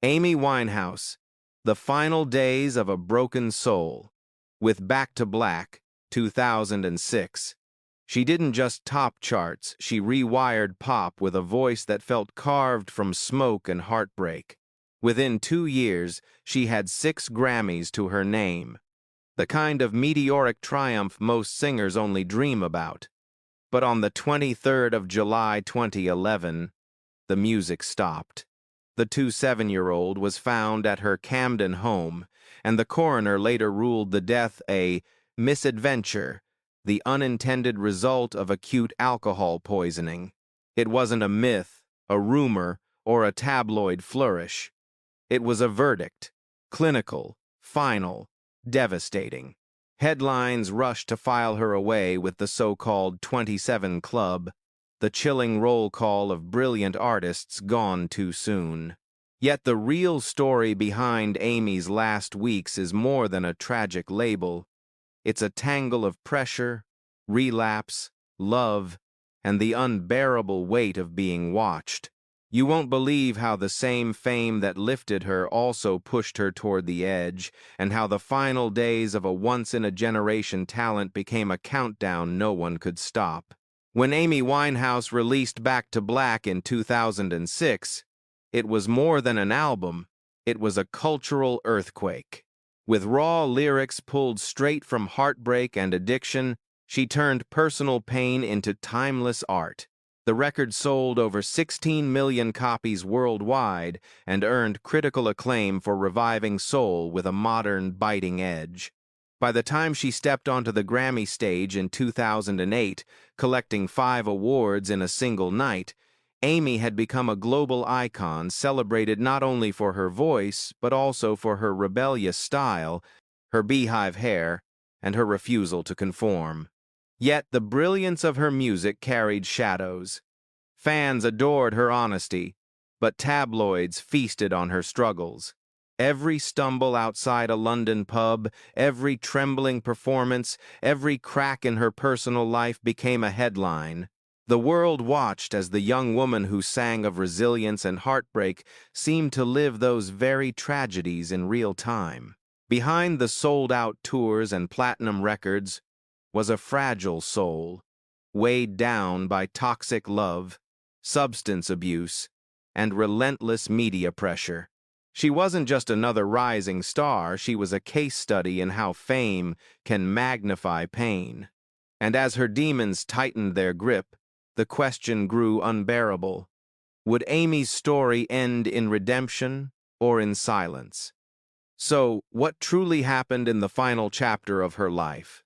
Amy Winehouse, The Final Days of a Broken Soul, with Back to Black, 2006. She didn't just top charts, she rewired pop with a voice that felt carved from smoke and heartbreak. Within 2 years, she had 6 Grammys to her name, the kind of meteoric triumph most singers only dream about. But on the 23rd of July 2011, the music stopped. The 27-year-old was found at her Camden home, and the coroner later ruled the death a misadventure, the unintended result of acute alcohol poisoning. It wasn't a myth, a rumor, or a tabloid flourish. It was a verdict, clinical, final, devastating. Headlines rushed to file her away with the so-called 27 Club, the chilling roll call of brilliant artists gone too soon. Yet the real story behind Amy's last weeks is more than a tragic label. It's a tangle of pressure, relapse, love, and the unbearable weight of being watched. You won't believe how the same fame that lifted her also pushed her toward the edge, and how the final days of a once-in-a-generation talent became a countdown no one could stop. When Amy Winehouse released Back to Black in 2006, it was more than an album, it was a cultural earthquake. With raw lyrics pulled straight from heartbreak and addiction, she turned personal pain into timeless art. The record sold over 16 million copies worldwide and earned critical acclaim for reviving soul with a modern, biting edge. By the time she stepped onto the Grammy stage in 2008, collecting 5 awards in a single night, Amy had become a global icon celebrated not only for her voice, but also for her rebellious style, her beehive hair, and her refusal to conform. Yet the brilliance of her music carried shadows. Fans adored her honesty, but tabloids feasted on her struggles. Every stumble outside a London pub, every trembling performance, every crack in her personal life became a headline. The world watched as the young woman who sang of resilience and heartbreak seemed to live those very tragedies in real time. Behind the sold-out tours and platinum records was a fragile soul, weighed down by toxic love, substance abuse, and relentless media pressure. She wasn't just another rising star, she was a case study in how fame can magnify pain. And as her demons tightened their grip, the question grew unbearable. Would Amy's story end in redemption or in silence? So, what truly happened in the final chapter of her life?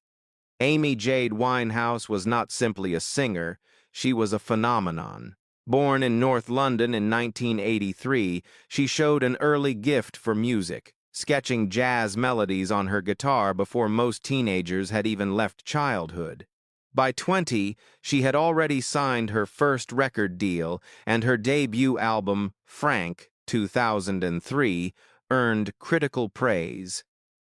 Amy Jade Winehouse was not simply a singer, she was a phenomenon. Born in North London in 1983, she showed an early gift for music, sketching jazz melodies on her guitar before most teenagers had even left childhood. By 20, she had already signed her first record deal, and her debut album, Frank, 2003, earned critical praise.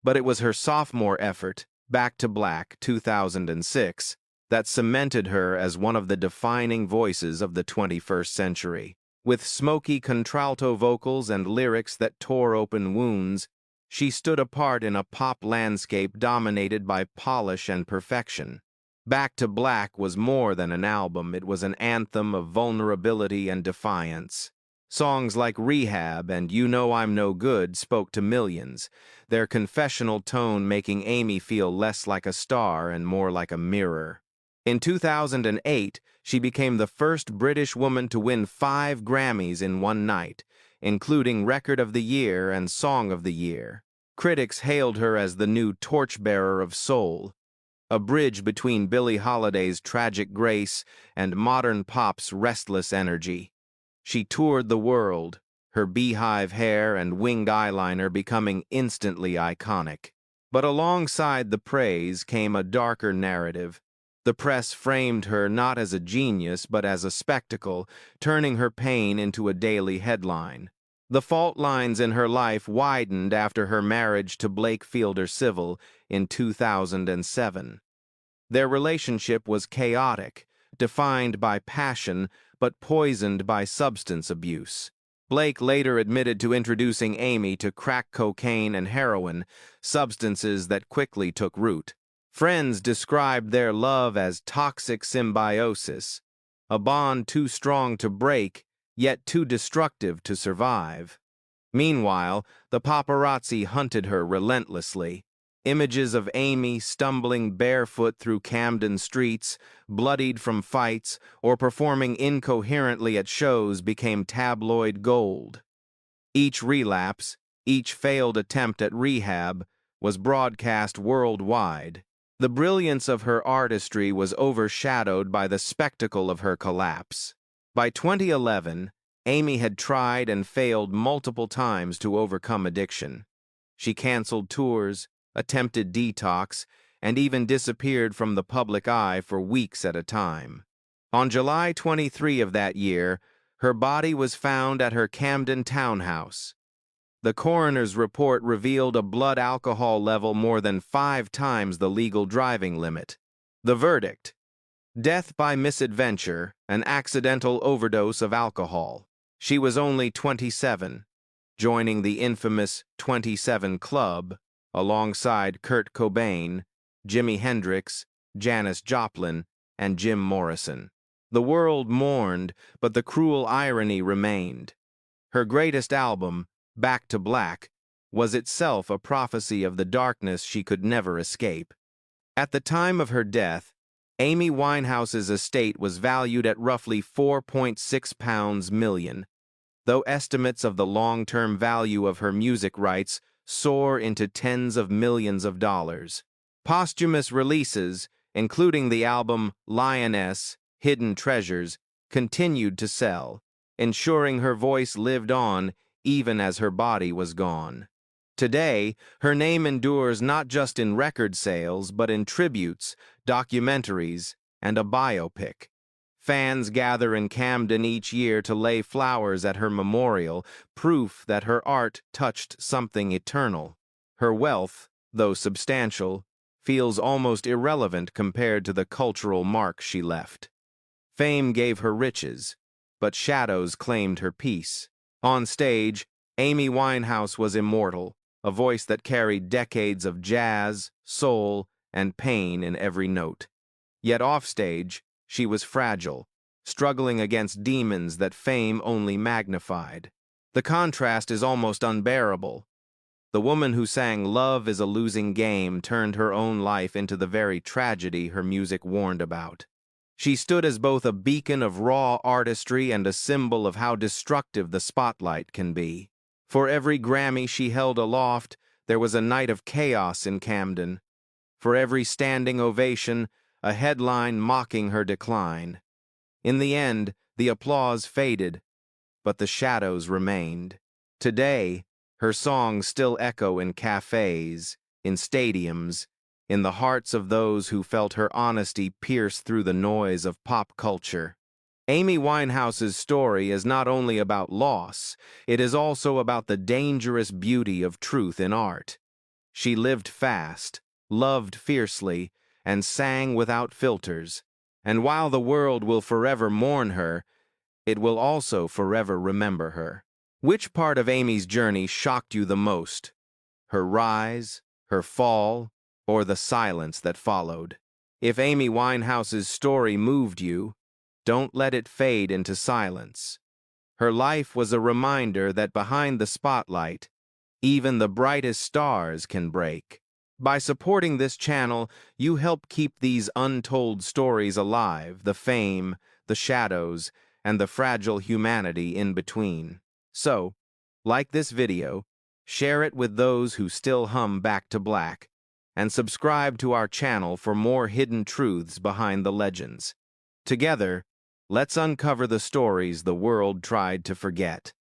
But it was her sophomore effort, Back to Black, 2006, that cemented her as one of the defining voices of the 21st century. With smoky contralto vocals and lyrics that tore open wounds, she stood apart in a pop landscape dominated by polish and perfection. Back to Black was more than an album, it was an anthem of vulnerability and defiance. Songs like Rehab and You Know I'm No Good spoke to millions, their confessional tone making Amy feel less like a star and more like a mirror. In 2008, she became the first British woman to win 5 Grammys in one night, including Record of the Year and Song of the Year. Critics hailed her as the new torchbearer of soul, a bridge between Billie Holiday's tragic grace and modern pop's restless energy. She toured the world, her beehive hair and winged eyeliner becoming instantly iconic. But alongside the praise came a darker narrative. The press framed her not as a genius but as a spectacle, turning her pain into a daily headline. The fault lines in her life widened after her marriage to Blake Fielder Civil in 2007. Their relationship was chaotic, defined by passion but poisoned by substance abuse. Blake later admitted to introducing Amy to crack cocaine and heroin, substances that quickly took root. Friends described their love as toxic symbiosis, a bond too strong to break, yet too destructive to survive. Meanwhile, the paparazzi hunted her relentlessly. Images of Amy stumbling barefoot through Camden streets, bloodied from fights, or performing incoherently at shows became tabloid gold. Each relapse, each failed attempt at rehab, was broadcast worldwide. The brilliance of her artistry was overshadowed by the spectacle of her collapse. By 2011, Amy had tried and failed multiple times to overcome addiction. She canceled tours, attempted detox, and even disappeared from the public eye for weeks at a time. On July 23 of that year, her body was found at her Camden townhouse. The coroner's report revealed a blood alcohol level more than 5 times the legal driving limit. The verdict: death by misadventure, an accidental overdose of alcohol. She was only 27, joining the infamous 27 Club, alongside Kurt Cobain, Jimi Hendrix, Janis Joplin, and Jim Morrison. The world mourned, but the cruel irony remained. Her greatest album, Back to Black, was itself a prophecy of the darkness she could never escape. At the time of her death, Amy Winehouse's estate was valued at roughly £4.6 million, though estimates of the long-term value of her music rights soar into tens of millions of dollars. Posthumous releases, including the album Lioness, Hidden Treasures, continued to sell, ensuring her voice lived on even as her body was gone. Today, her name endures not just in record sales, but in tributes, documentaries, and a biopic. Fans gather in Camden each year to lay flowers at her memorial, proof that her art touched something eternal. Her wealth, though substantial, feels almost irrelevant compared to the cultural mark she left. Fame gave her riches, but shadows claimed her peace. On stage, Amy Winehouse was immortal, a voice that carried decades of jazz, soul, and pain in every note. Yet offstage, she was fragile, struggling against demons that fame only magnified. The contrast is almost unbearable. The woman who sang "Love is a Losing Game" turned her own life into the very tragedy her music warned about. She stood as both a beacon of raw artistry and a symbol of how destructive the spotlight can be. For every Grammy she held aloft, there was a night of chaos in Camden. For every standing ovation, a headline mocking her decline. In the end, the applause faded, but the shadows remained. Today, her songs still echo in cafes, in stadiums, in the hearts of those who felt her honesty pierce through the noise of pop culture. Amy Winehouse's story is not only about loss, it is also about the dangerous beauty of truth in art. She lived fast, loved fiercely, and sang without filters. And while the world will forever mourn her, it will also forever remember her. Which part of Amy's journey shocked you the most? Her rise, her fall, or the silence that followed? If Amy Winehouse's story moved you, don't let it fade into silence. Her life was a reminder that behind the spotlight, even the brightest stars can break. By supporting this channel, you help keep these untold stories alive, the fame, the shadows, and the fragile humanity in between. So, like this video, share it with those who still hum Back to Black, and subscribe to our channel for more hidden truths behind the legends. Together, let's uncover the stories the world tried to forget.